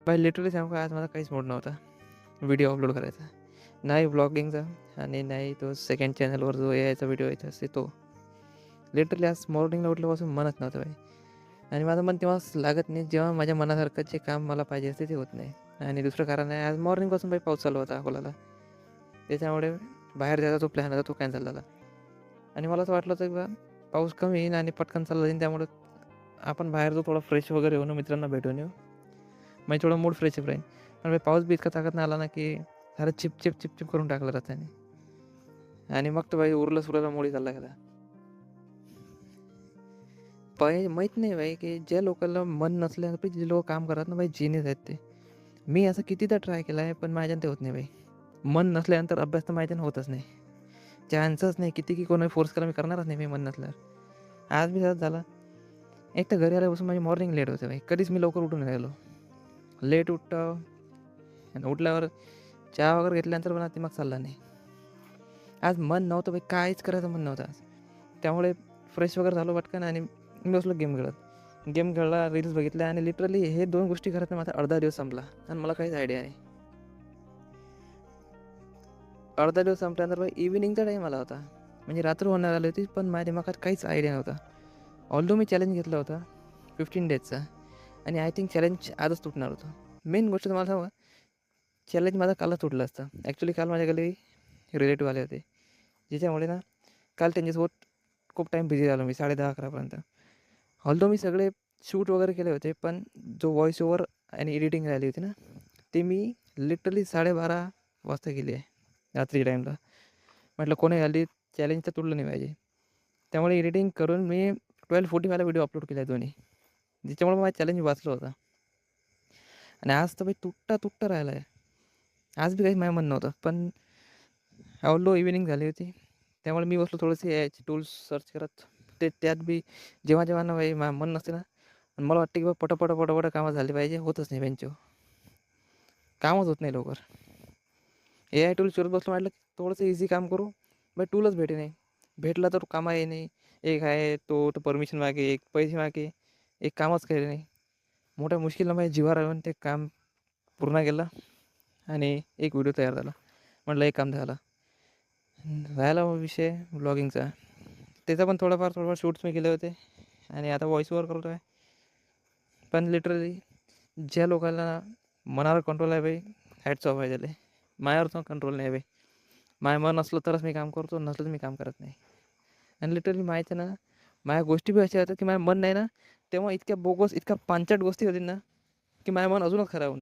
Bye literally सांगू का, आज माझा काहीच मूड नव्हता व्हिडिओ अपलोड करायचा. नाही व्लॉगिंगचा आणि नाही तो सेकंड चॅनलवर जो यायचा व्हिडिओ यायचा असते तो. लिटरली आज मॉर्निंगला उठल्यापासून मनच नव्हतं बाई. आणि माझं मन तेव्हाच लागत नाही जेव्हा माझ्या मनासारखं जे काम मला पाहिजे असते ते होत नाही. आणि दुसरं कारण आहे, आज मॉर्निंगपासून बाई पाऊस चालू होता अकोल्याला. त्याच्यामुळे बाहेर जायचा जो प्लॅन होता तो कॅन्सल झाला. आणि मला असं वाटलं होतं की बा पाऊस कमी येईन आणि पटकन चालला जाईन, त्यामुळे आपण बाहेर जो थोडा फ्रेश वगैरे होऊन मित्रांना भेटून येऊ, म्हणजे थोडं मूड फ्रेश राहील. पण पाऊस बी इतका ताकद आला ना की सारं चिप करून टाकलं रस्त्याने. आणि मग तो बाई उरलं सुरलं मोडी चालला गेला. माहीत नाही बाई की ज्या लोकांना मन नसल्यावर जे लोक काम करतात ना बाई, जिनियस आहेत ते. मी असं कितीदा ट्राय केला आहे, पण माझ्यानं ते होत नाही बाई. मन नसल्यानंतर अभ्यास तर माझ्यानं होतच नाही. चान्सच नाही. किती की कोणी फोर्स करा, मी करणारच नाही मी मन नसल्यावर. आज बी तसंच झालं. एक तर घरी आल्यापासून माझी मॉर्निंग लेट होते बाई. कधीच मी लवकर उठून राहिलो. लेट उठतो आणि उठल्यावर चहा वगैरे घेतल्यानंतर पण दिमाग चालला नाही. आज मन नव्हतं बाई, काहीच करायचं मन नव्हतं आज. त्यामुळे फ्रेश वगैरे झालो पटकन आणि मी बसलो गेम खेळत. गेम खेळला, रील्स बघितल्या आणि लिटरली हे 2 गोष्टी करत माझा अर्धा दिवस संपला आणि मला काहीच आयडिया नाही. अर्धा दिवस संपल्यानंतर बाई इव्हिनिंगचा टाईम आला होता. म्हणजे रात्र होणार आली होती, पण माझ्या दिमागात काहीच आयडिया नव्हता. ऑल्दो मी चॅलेंज घेतला होता 15 डेजचा आणि आय थिंक चॅलेंज आजच तुटणार होतं. मेन गोष्ट तुम्हाला सांगू का, चॅलेंज माझा कालच तुटलं असतं. ॲक्च्युली काल माझ्या घरी रिलेटिव्ह आले होते, ज्याच्यामुळे ना काल त्यांच्यासोबत खूप टाईम बिझी झालो मी 10:30-11पर्यंत. ऑल्दो मी सगळे शूट वगैरे केले होते, पण जो व्हॉईस ओव्हर आणि एडिटिंग राहिली होती ना, ते मी लिटरली 12:30 वाजता केली आहे रात्री टाईमला. म्हटलं कोणी हल्ली चॅलेंज तर तुटलं नाही पाहिजे. त्यामुळे एडिटिंग करून मी 12:40ला व्हिडिओ अपलोड केला आहे दोन्ही, ज्याच्यामुळे माझा चॅलेंज वाचला होता. आणि आज तर बाई तुटता राहिला आहे. आज बी काही माझं मन नव्हतं, पण ऑल्दो इव्हिनिंग झाली होती, त्यामुळे मी बसलो थोडेसे याचे टूल्स सर्च करत. त्यात बी जेव्हा ना बाई मन नसते ना, आणि मला वाटतं की बा पटापट कामं झाली पाहिजे, होतच नाही बेंचवर. कामच होत नाही लवकर. AI टूल्स शोधत बसलो, म्हटलं थोडंसं इझी काम करू, बट टूलच भेटे नाही. भेटला तर कामा आहे नाही. एक आहे तो परमिशन मागे, एक पैसे मागे, एक कामच केले नाही. मोठ्या मुश्किलनं माझ्या जीवावर येऊन ते काम पूर्ण केलं आणि एक व्हिडिओ तयार झाला. म्हटलं एक काम झालं. राहिला विषय व्लॉगिंगचा. त्याचा पण थोडंफार शूट्स मी केले होते आणि आता व्हॉईस ओव्हर करतो आहे. पण लिटरली ज्या लोकांना मनावर कंट्रोल आहे बाई, हॅट्स ऑफ आहे त्याला. माझ्यावरच कंट्रोल नाही बाई. माझं मन असलं तरच मी काम करतो, नसलं तर मी काम करत नाही. आणि लिटरली माहिती आहे ना, माझ्या गोष्टी बी अशा होत्या की माझं मन नाही ना, तेव्हा इतक्या बोगस, इतक्या पांचट गोष्टी होतील ना, की माझं मन अजूनच खराब होऊन